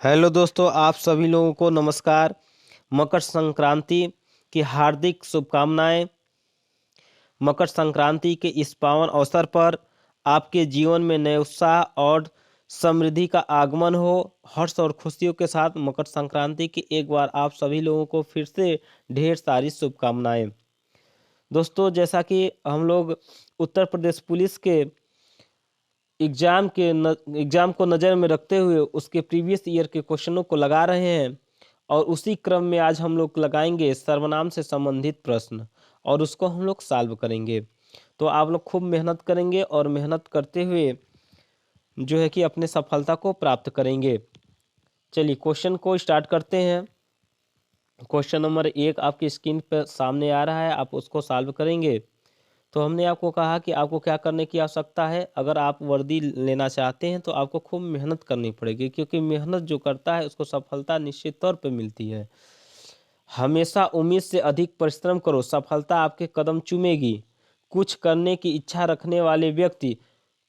Hello दोस्तों, आप सभी लोगों को नमस्कार। मकर संक्रांति की हार्दिक शुभकामनाएं। मकर संक्रांति के इस पावन अवसर पर आपके जीवन में नए उत्साह और समृद्धि का आगमन हो। हर्ष और खुशियों के साथ मकर संक्रांति की एक बार आप सभी लोगों को फिर से ढेर सारी शुभकामनाएं। दोस्तों, जैसा कि हम लोग उत्तर प्रदेश पुलिस के एग्जाम को नज़र में रखते हुए उसके प्रीवियस ईयर के क्वेश्चनों को लगा रहे हैं, और उसी क्रम में आज हम लोग लगाएंगे सर्वनाम से संबंधित प्रश्न और उसको हम लोग सॉल्व करेंगे। तो आप लोग खूब मेहनत करेंगे और मेहनत करते हुए जो है कि अपने सफलता को प्राप्त करेंगे। चलिए क्वेश्चन को स्टार्ट करते हैं। क्वेश्चन नंबर 1 आपकी स्क्रीन पर सामने आ रहा है, आप उसको सॉल्व करेंगे। तो हमने आपको कहा कि आपको क्या करने की आवश्यकता है। अगर आप वर्दी लेना चाहते हैं तो आपको खूब मेहनत करनी पड़ेगी, क्योंकि मेहनत जो करता है उसको सफलता निश्चित तौर पे मिलती है। हमेशा उम्मीद से अधिक परिश्रम करो, सफलता आपके कदम चूमेगी। कुछ करने की इच्छा रखने वाले व्यक्ति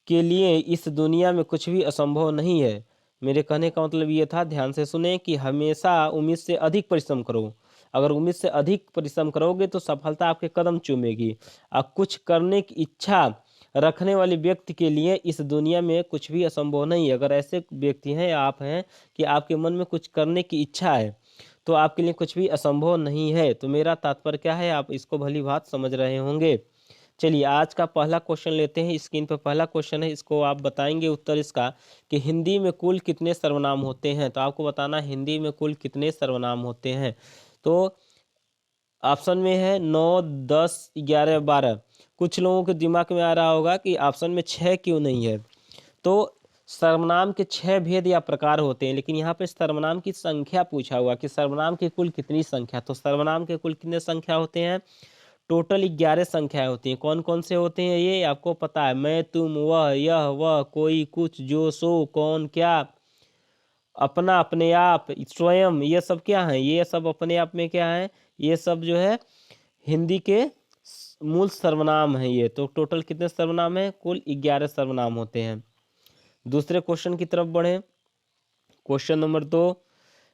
के लिए इस दुनिया में कुछ भी असंभव नहीं है। मेरे कहने का मतलब ये था, ध्यान से सुने, कि हमेशा उम्मीद से अधिक परिश्रम करो। अगर उम्मीद से अधिक परिश्रम करोगे तो सफलता आपके कदम चूमेगी। और कुछ करने की इच्छा रखने वाले व्यक्ति के लिए इस दुनिया में कुछ भी असंभव नहीं है। अगर ऐसे व्यक्ति हैं या आप हैं कि आपके मन में कुछ करने की इच्छा है तो आपके लिए कुछ भी असंभव नहीं है। तो मेरा तात्पर्य क्या है, आप इसको भली बात समझ रहे होंगे। चलिए आज का पहला क्वेश्चन लेते हैं। स्क्रीन पर पहला क्वेश्चन है, इसको आप बताएंगे उत्तर इसका कि हिंदी में कुल कितने सर्वनाम होते हैं। तो आपको बताना हिंदी में कुल कितने सर्वनाम होते हैं। तो ऑप्शन में है 9, 10, 11, 12। कुछ लोगों के दिमाग में आ रहा होगा कि ऑप्शन में 6 क्यों नहीं है। तो सर्वनाम के 6 भेद या प्रकार होते हैं, लेकिन यहाँ पे सर्वनाम की संख्या पूछा हुआ कि सर्वनाम की कुल कितनी संख्या। तो सर्वनाम के कुल कितने संख्या होते हैं। टोटल 11 संख्याएं होती हैं। कौन कौन से होते हैं ये आपको पता है। मैं, तुम, वह, यह, वह, कोई, कुछ, जो, सो, कौन, क्या, अपना, अपने आप, स्वयं, ये सब क्या है। ये सब अपने आप में क्या है, ये सब जो है हिंदी के मूल सर्वनाम है। ये तो टोटल कितने सर्वनाम है, कुल 11 सर्वनाम होते हैं। दूसरे क्वेश्चन की तरफ बढ़े। क्वेश्चन नंबर 2,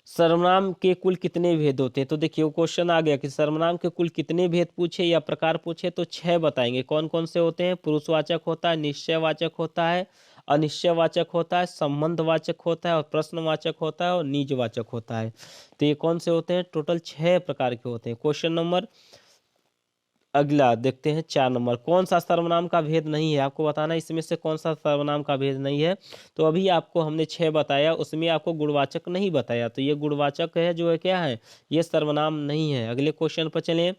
सर्वनाम के कुल कितने भेद होते हैं। तो देखिए वो क्वेश्चन आ गया कि सर्वनाम के कुल कितने भेद पूछे या प्रकार पूछे, तो 6 बताएंगे। कौन कौन से होते हैं। पुरुषवाचक होता है, निश्चयवाचक होता है, अनिश्चयवाचक होता है, संबंधवाचक होता है, और प्रश्नवाचक होता है, और निजवाचक होता है। तो ये कौन से होते हैं, टोटल 6 प्रकार के होते हैं। क्वेश्चन नंबर अगला देखते हैं 4 नंबर, कौन सा सर्वनाम का भेद नहीं है। आपको बताना इसमें से कौन सा सर्वनाम का भेद नहीं है। तो अभी आपको हमने 6 बताया, उसमें आपको गुणवाचक नहीं बताया, तो ये गुणवाचक है जो है क्या है, ये सर्वनाम नहीं है। अगले क्वेश्चन पर चलें।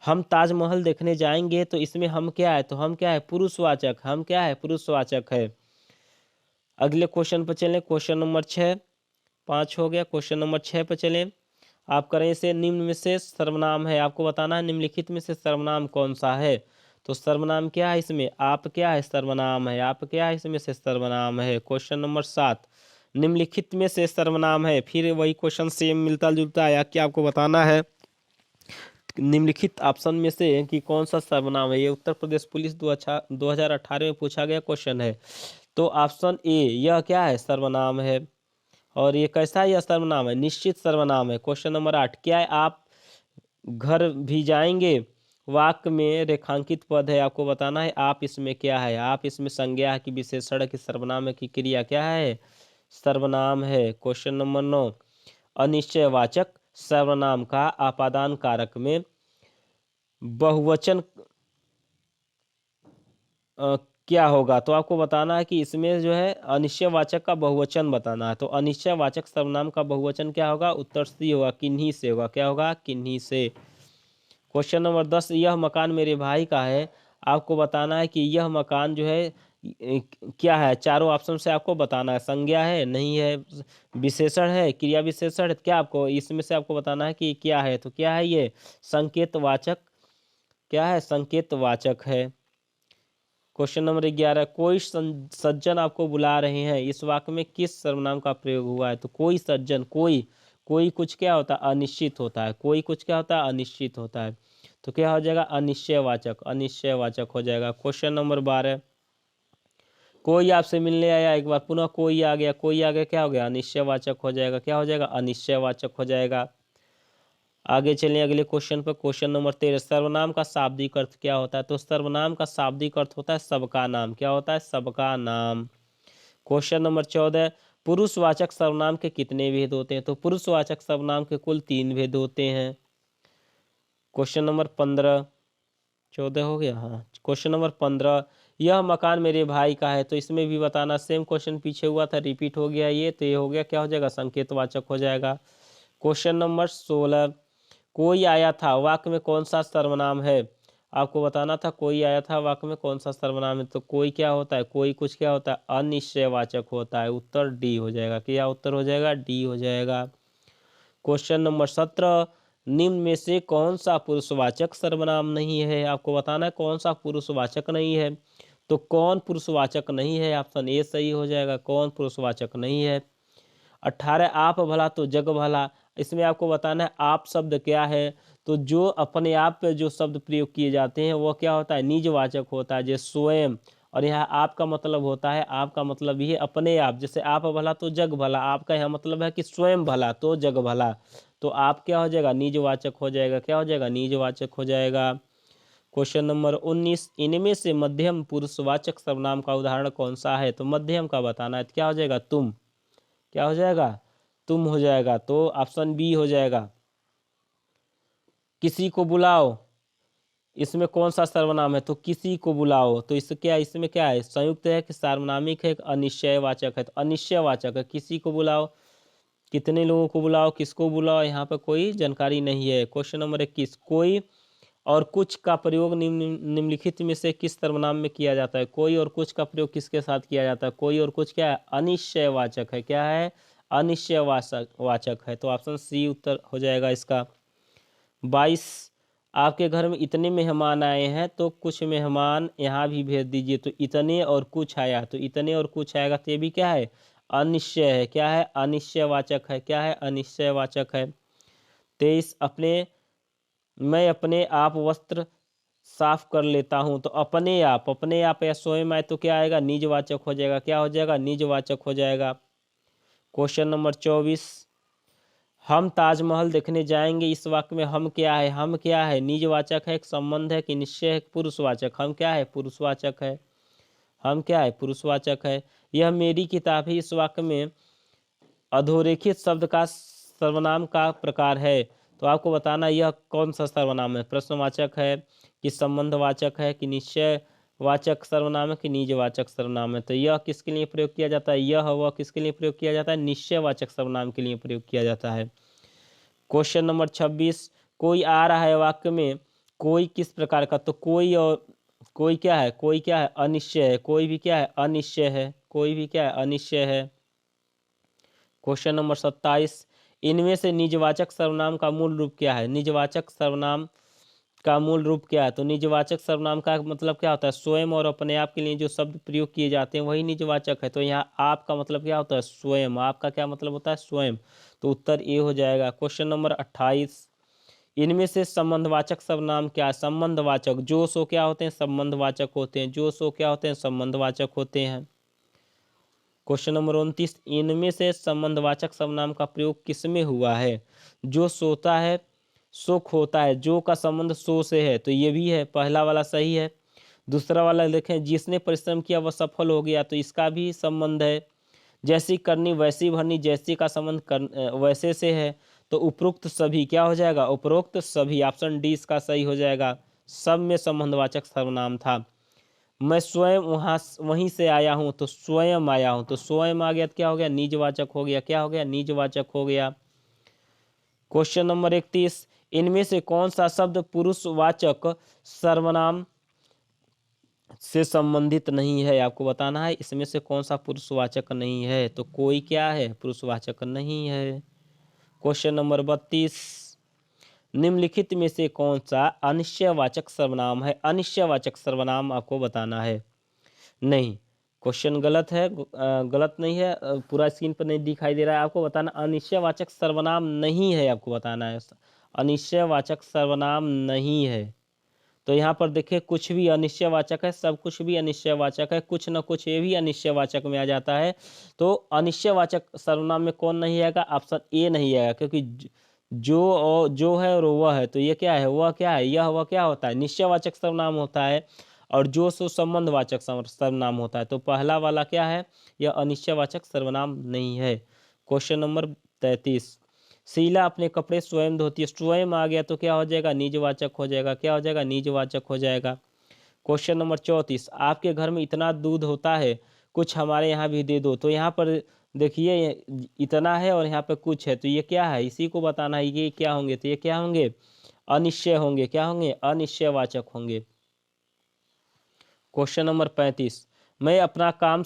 हम ताजमहल देखने जाएंगे, तो इसमें हम क्या है, तो हम क्या है, पुरुषवाचक, हम क्या है, पुरुषवाचक है। अगले क्वेश्चन पर चलें। क्वेश्चन नंबर 6, 5 हो गया। क्वेश्चन नंबर 6 पर चलें। आप करें इसे, निम्न में से सर्वनाम है। आपको बताना है निम्नलिखित में से सर्वनाम कौन सा है। तो सर्वनाम क्या है इसमें, आप क्या है, सर्वनाम है। आप क्या है इसमें से, सर्वनाम है। क्वेश्चन नंबर 7, निम्नलिखित में से सर्वनाम है। फिर वही क्वेश्चन सेम मिलता जुलता आया कि आपको बताना है निम्नलिखित ऑप्शन में से कि कौन सा सर्वनाम है। ये उत्तर प्रदेश पुलिस 2018 में पूछा गया क्वेश्चन है। तो ऑप्शन ए, यह क्या है, सर्वनाम है। और ये कैसा यह सर्वनाम है, निश्चित सर्वनाम है। क्वेश्चन नंबर 8, क्या है, आप घर भी जाएंगे, वाक्य में रेखांकित पद है। आपको बताना है आप इसमें क्या है। आप इसमें संज्ञा है कि विशेषण है कि सर्वनाम है कि क्रिया, क्या है, सर्वनाम है। क्वेश्चन नंबर 9, अनिश्चयवाचक सर्वनाम का आपादान कारक में बहुवचन क्या होगा। तो आपको बताना है कि इसमें जो है अनिश्चयवाचक का बहुवचन बताना है। तो अनिश्चयवाचक सर्वनाम का बहुवचन क्या होगा, उत्तर सी होगा, किन्हीं से होगा। क्या होगा, किन्हीं से। क्वेश्चन नंबर 10, यह मकान मेरे भाई का है। आपको बताना है कि यह मकान जो है क्या है। चारों ऑप्शन से आपको बताना है, संज्ञा है, नहीं है, विशेषण है, क्रिया विशेषण है। क्या आपको इसमें से आपको बताना है कि क्या है। तो क्या है ये, संकेतवाचक, क्या है, संकेतवाचक है। क्वेश्चन नंबर 11, कोई सज्जन आपको बुला रहे हैं, इस वाक्य में किस सर्वनाम का प्रयोग हुआ है। तो कोई सज्जन, कोई, कोई कुछ क्या होता है, अनिश्चित होता है। कोई कुछ क्या होता है, अनिश्चित होता है। तो क्या हो जाएगा, अनिश्चयवाचक, अनिश्चयवाचक हो जाएगा। क्वेश्चन नंबर 12, कोई आपसे मिलने आया, एक बार पुनः कोई आ गया, कोई आ गया, क्या हो गया, अनिश्चयवाचक हो जाएगा, क्या हो जाएगा, अनिश्चयवाचक हो जाएगा। आगे चलें अगले क्वेश्चन पर। क्वेश्चन नंबर 13, सर्वनाम का शाब्दिक अर्थ क्या होता है? तो सर्वनाम का शाब्दिक अर्थ होता है सबका नाम। क्या होता है? सबका नाम। क्वेश्चन नंबर 14, पुरुषवाचक सर्वनाम के कितने भेद होते हैं? तो पुरुषवाचक सर्वनाम के कुल 3 भेद होते हैं। क्वेश्चन नंबर 15, 14 हो गया, हाँ। क्वेश्चन नंबर 15, यह मकान मेरे भाई का है। तो इसमें भी बताना, सेम क्वेश्चन पीछे हुआ था, रिपीट हो गया ये, तो ये हो गया, क्या हो जाएगा, संकेतवाचक हो जाएगा। क्वेश्चन नंबर 16, कोई आया था वाक्य में कौन सा सर्वनाम है? आपको बताना था कोई आया था वाक्य में कौन सा सर्वनाम है। तो कोई क्या होता है? कोई कुछ क्या होता है? अनिश्चयवाचक होता है। उत्तर डी हो जाएगा। क्या उत्तर हो जाएगा? डी हो जाएगा। क्वेश्चन नंबर 17, निम्न में से कौन सा पुरुषवाचक सर्वनाम नहीं है? आपको बताना है कौन सा पुरुषवाचक नहीं है। तो कौन पुरुषवाचक नहीं है? ऑप्शन ए सही हो जाएगा। कौन पुरुषवाचक नहीं है? 18, आप भला तो जग भला। इसमें आपको बताना है आप शब्द क्या है। तो जो अपने आप पे जो शब्द प्रयोग किए जाते हैं वो क्या होता है? निजवाचक होता है, जैसे स्वयं। और यहाँ आपका मतलब होता है, आपका मतलब ये अपने आप, जैसे आप भला तो जग भला, आपका यहाँ मतलब है कि स्वयं भला तो जग भला। तो आप क्या हो जाएगा? निजवाचक हो जाएगा। क्या हो जाएगा? निजवाचक हो जाएगा। क्वेश्चन नंबर 19, इनमें से मध्यम पुरुषवाचक सर्वनाम का उदाहरण कौन सा है? तो मध्यम का बताना है, तो क्या हो जाएगा? तुम। क्या हो जाएगा? तुम हो जाएगा। तो ऑप्शन बी हो जाएगा। किसी को बुलाओ, इसमें कौन सा सर्वनाम है? तो किसी को बुलाओ। तो इसमें क्या है? संयुक्त है कि सार्वनामिक है, अनिश्चयवाचक है? तो अनिश्चयवाचक है। किसी को बुलाओ, कितने लोगों को बुलाओ, किसको बुलाओ, यहाँ पर कोई जानकारी नहीं है। क्वेश्चन नंबर 21, कोई और कुछ का प्रयोग निम्नलिखित में से किस सर्वनाम में किया जाता है? कोई और कुछ का प्रयोग किसके साथ किया जाता है? कोई और कुछ क्या है? अनिश्चयवाचक है। क्या है? अनिश्चयवाचक वाचक है। तो ऑप्शन सी उत्तर हो जाएगा इसका। 22, आपके घर में इतने मेहमान आए हैं, तो कुछ मेहमान यहाँ भी भेज दीजिए। तो इतने और कुछ आया, तो इतने और कुछ आएगा, तो ये भी क्या है? अनिश्चय है। क्या है? अनिश्चयवाचक है। क्या है? अनिश्चयवाचक है। 23, मैं अपने आप वस्त्र साफ कर लेता हूं। तो अपने आप, अपने आप या स्वयं आए तो क्या आएगा? निजवाचक हो जाएगा। क्या हो जाएगा? निजवाचक हो जाएगा। क्वेश्चन नंबर 24, हम ताजमहल देखने जाएंगे। इस वाक्य में हम क्या है? हम क्या है? निजवाचक है, एक संबंध है कि निश्चय है, पुरुषवाचक? हम क्या है? पुरुषवाचक है। हम क्या है? पुरुषवाचक है। यह मेरी किताब है, इस वाक्य में अधोरेखित शब्द का सर्वनाम का प्रकार है। तो आपको बताना यह कौन सा सर्वनाम है? प्रश्नवाचक है कि संबंधवाचक है कि निश्चयवाचक सर्वनाम है कि निजवाचक सर्वनाम है? तो यह किसके लिए प्रयोग किया जाता है? यह वह किसके लिए प्रयोग किया जाता है? निश्चयवाचक सर्वनाम के लिए प्रयोग किया जाता है। क्वेश्चन नंबर 26, कोई आ रहा है वाक्य में कोई किस प्रकार का? तो कोई और कोई क्या है? कोई क्या है? अनिश्चय है। कोई भी क्या है? अनिश्चय है। कोई भी क्या है? अनिश्चय है। क्वेश्चन नंबर 27, इनमें से निजवाचक सर्वनाम का मूल रूप क्या है? निजवाचक सर्वनाम का मूल रूप क्या है? तो निजवाचक सर्वनाम का मतलब क्या होता है? स्वयं और अपने आप के लिए जो शब्द प्रयोग किए जाते हैं वही निजवाचक है। तो यहाँ आप का मतलब क्या होता है? स्वयं। आपका क्या मतलब होता है? स्वयं। तो उत्तर ए हो जाएगा। क्वेश्चन नंबर 28, इनमें से संबंधवाचक सर्वनाम क्या है? संबंधवाचक, जो सो क्या होते हैं? संबंधवाचक होते हैं। जो सो क्या होते हैं? संबंधवाचक होते हैं। क्वेश्चन नंबर 29, इनमें से संबंधवाचक सर्वनाम का प्रयोग किसमें हुआ है? जो सोता है सो खोता है। जो का संबंध सो से है, तो ये भी है, पहला वाला सही है। दूसरा वाला देखें, जिसने परिश्रम किया वह सफल हो गया, तो इसका भी संबंध है। जैसी करनी वैसी भरनी, जैसी का संबंध वैसे से है। तो उपरोक्त सभी क्या हो जाएगा? उपरोक्त सभी, ऑप्शन डी इसका सही हो जाएगा। सब में संबंधवाचक सर्वनाम था। मैं स्वयं वहीं से आया हूं, तो स्वयं आया हूं, तो स्वयं आ गया, तो क्या हो गया? निजवाचक हो गया। क्या हो गया? निजवाचक हो गया। क्वेश्चन नंबर 31, इनमें से कौन सा शब्द पुरुषवाचक सर्वनाम से संबंधित नहीं है? आपको बताना है इसमें से कौन सा पुरुषवाचक नहीं है। तो कोई क्या है? पुरुषवाचक नहीं है। क्वेश्चन नंबर 32, निम्नलिखित में से कौन सा अनिश्चयवाचक सर्वनाम है? अनिश्चयवाचक सर्वनाम आपको बताना है। नहीं, क्वेश्चन गलत है। गलत नहीं है, पूरा स्क्रीन पर नहीं दिखाई दे रहा है। आपको बताना अनिश्चयवाचक सर्वनाम नहीं है। आपको बताना है अनिश्चयवाचक सर्वनाम नहीं है। तो यहाँ पर देखिए कुछ भी अनिश्चयवाचक है, सब कुछ भी अनिश्चयवाचक है, कुछ न कुछ ये भी अनिश्चयवाचक में आ जाता है। तो अनिश्चयवाचक सर्वनाम में कौन नहीं आएगा? ऑप्शन ए नहीं आएगा, क्योंकि जो और जो है और वह है, तो ये क्या है? वह क्या है? यह वह क्या होता है? निश्चयवाचक सर्वनाम होता है, और जो सो संबंधवाचक सर्वनाम होता है। तो पहला वाला क्या है? यह अनिश्चयवाचक सर्वनाम नहीं है। क्वेश्चन नंबर 33, शीला अपने कपड़े स्वयं धोती है। स्वयं आ गया तो क्या हो जाएगा? निजवाचक हो जाएगा। क्या हो जाएगा? निजवाचक हो जाएगा। क्वेश्चन नंबर 34, आपके घर में इतना दूध होता है, कुछ हमारे यहाँ भी दे दो। तो यहाँ पर देखिए इतना है और यहाँ पे कुछ है, तो ये क्या है? इसी को बताना है, ये क्या होंगे? तो ये क्या होंगे? अनिश्चय होंगे। क्या होंगे? अनिश्चयवाचक होंगे। क्वेश्चन नंबर 35, मैं अपना काम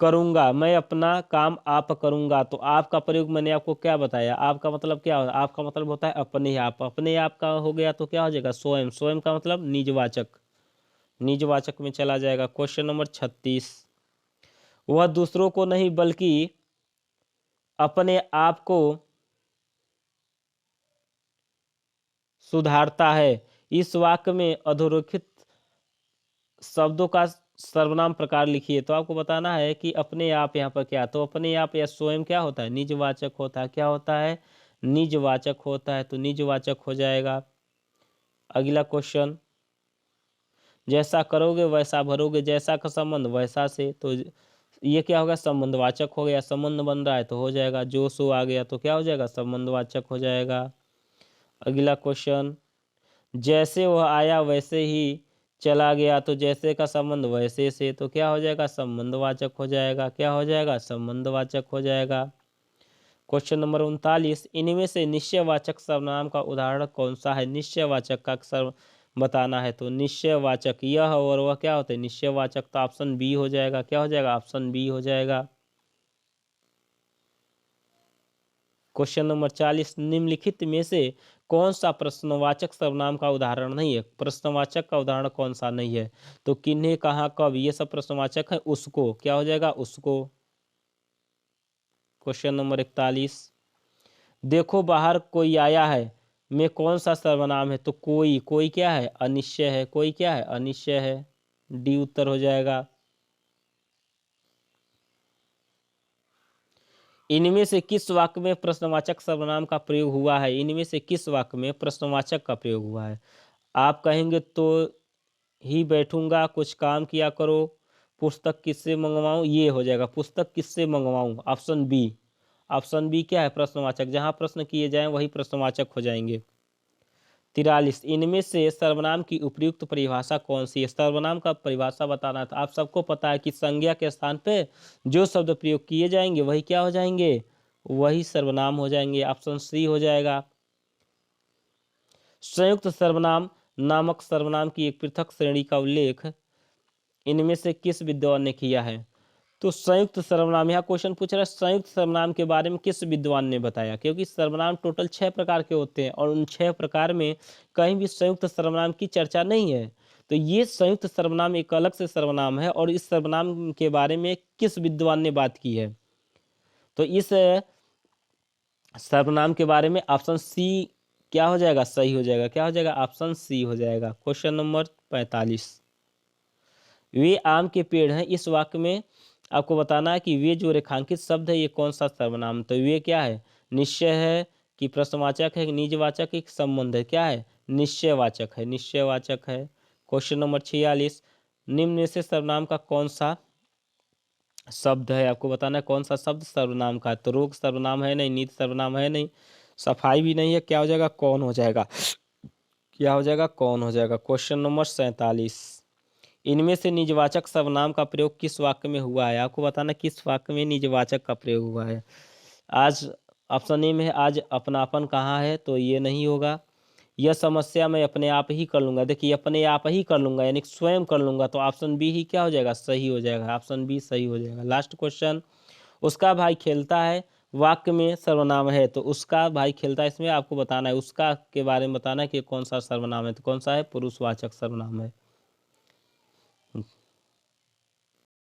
करूंगा, मैं अपना काम आप करूंगा। तो आपका प्रयोग मैंने आपको क्या बताया? आपका मतलब क्या होता है? आपका मतलब होता है अपने आप। अपने आप का हो गया तो क्या हो जाएगा? स्वयं। स्वयं का मतलब निजवाचक, निजवाचक में चला जाएगा। क्वेश्चन नंबर 36, वह दूसरों को नहीं बल्कि अपने आप को सुधारता है। इस वाक्य में अधोरेखित शब्दों का सर्वनाम प्रकार लिखिए। तो आपको बताना है कि अपने आप यहाँ पर क्या, तो अपने आप या स्वयं क्या होता है? निजवाचक होता है। क्या होता है? निजवाचक होता है, तो निजवाचक हो जाएगा। अगला क्वेश्चन, जैसा करोगे वैसा भरोगे, जैसा का संबंध वैसा से, तो ये क्या होगा? संबंधवाचक हो गया। संबंध बन रहा है तो हो जाएगा। जो सो आ गया तो क्या हो जाएगा? संबंधवाचक हो जाएगा। अगला क्वेश्चन, जैसे वह आया वैसे ही चला गया, तो जैसे का संबंध वैसे से, तो क्या हो जाएगा? संबंधवाचक हो जाएगा। क्या हो जाएगा? संबंधवाचक हो जाएगा। क्वेश्चन नंबर 39, इनमें से निश्चयवाचक सर्वनाम का उदाहरण कौन सा है? निश्चयवाचक का सर्व बताना है, तो निश्चयवाचक यह और वह क्या होते हैं? निश्चयवाचक, तो ऑप्शन बी हो जाएगा। क्या हो जाएगा? ऑप्शन बी हो जाएगा। क्वेश्चन नंबर 40, निम्नलिखित में से कौन सा प्रश्नवाचक सर्वनाम का उदाहरण नहीं है? प्रश्नवाचक का उदाहरण कौन सा नहीं है? तो किन्हें, कहाँ, कब, ये सब प्रश्नवाचक है। उसको, क्या हो जाएगा? उसको। क्वेश्चन नंबर 41, देखो बाहर कोई आया है में कौन सा सर्वनाम है? तो कोई, कोई क्या है? अनिश्चय है। कोई क्या है? अनिश्चय है। डी उत्तर हो जाएगा। इनमें से किस वाक्य में प्रश्नवाचक सर्वनाम का प्रयोग हुआ है? इनमें से किस वाक्य में प्रश्नवाचक का प्रयोग हुआ है? आप कहेंगे तो ही बैठूंगा, कुछ काम किया करो, पुस्तक किससे मंगवाऊं, ये हो जाएगा। पुस्तक किससे मंगवाऊं, ऑप्शन बी। ऑप्शन बी क्या है? प्रश्नवाचक। जहां प्रश्न किए जाएं वही प्रश्नवाचक हो जाएंगे। 43, इनमें से सर्वनाम की उपयुक्त परिभाषा कौन सी है? सर्वनाम का परिभाषा बताना था। आप सबको पता है कि संज्ञा के स्थान पे जो शब्द प्रयोग किए जाएंगे वही क्या हो जाएंगे? वही सर्वनाम हो जाएंगे। ऑप्शन सी हो जाएगा। संयुक्त सर्वनाम नामक सर्वनाम की एक पृथक श्रेणी का उल्लेख इनमें से किस विद्वान ने किया है? तो संयुक्त सर्वनाम, यहाँ क्वेश्चन पूछ रहा है संयुक्त सर्वनाम के बारे में किस विद्वान ने बताया? क्योंकि सर्वनाम टोटल 6 प्रकार के होते हैं और उन 6 प्रकार में कहीं भी संयुक्त सर्वनाम की चर्चा नहीं है। तो ये संयुक्त सर्वनाम एक अलग से सर्वनाम है, और इस सर्वनाम के बारे में किस विद्वान ने बात की है? तो इस सर्वनाम के बारे में ऑप्शन सी क्या हो जाएगा? सही हो जाएगा। क्या हो जाएगा? ऑप्शन सी हो जाएगा। क्वेश्चन नंबर 45, वे आम के पेड़ हैं, इस वाक्य में आपको बताना है कि वे जो रेखांकित शब्द है ये कौन सा सर्वनाम? तो वे क्या है? निश्चय है कि प्रश्नवाचक है कि निजवाचक है कि संबंध है? क्या है? निश्चयवाचक है। निश्चयवाचक है। क्वेश्चन नंबर 46, निम्न में से सर्वनाम का कौन सा शब्द है? आपको बताना है कौन सा शब्द सर्वनाम का है। तो रोग सर्वनाम है नहीं, नीति सर्वनाम है नहीं, सफाई भी नहीं है। क्या हो जाएगा? कौन हो जाएगा? क्या हो जाएगा? कौन हो जाएगा। क्वेश्चन नंबर 47, इनमें से निजवाचक सर्वनाम का प्रयोग किस वाक्य में हुआ है? आपको बताना किस वाक्य में निजवाचक का प्रयोग हुआ है। आज ऑप्शन ए में है, आज अपनापन कहाँ है, तो ये नहीं होगा। यह समस्या मैं अपने आप ही कर लूंगा, देखिए अपने आप ही कर लूंगा यानी स्वयं कर लूंगा, तो ऑप्शन बी ही क्या हो जाएगा? सही हो जाएगा। ऑप्शन बी सही हो जाएगा। लास्ट क्वेश्चन, उसका भाई खेलता है वाक्य में सर्वनाम है, तो उसका भाई खेलता है इसमें आपको बताना है उसका के बारे में बताना है कि कौन सा सर्वनाम है। तो कौन सा है? पुरुषवाचक सर्वनाम है।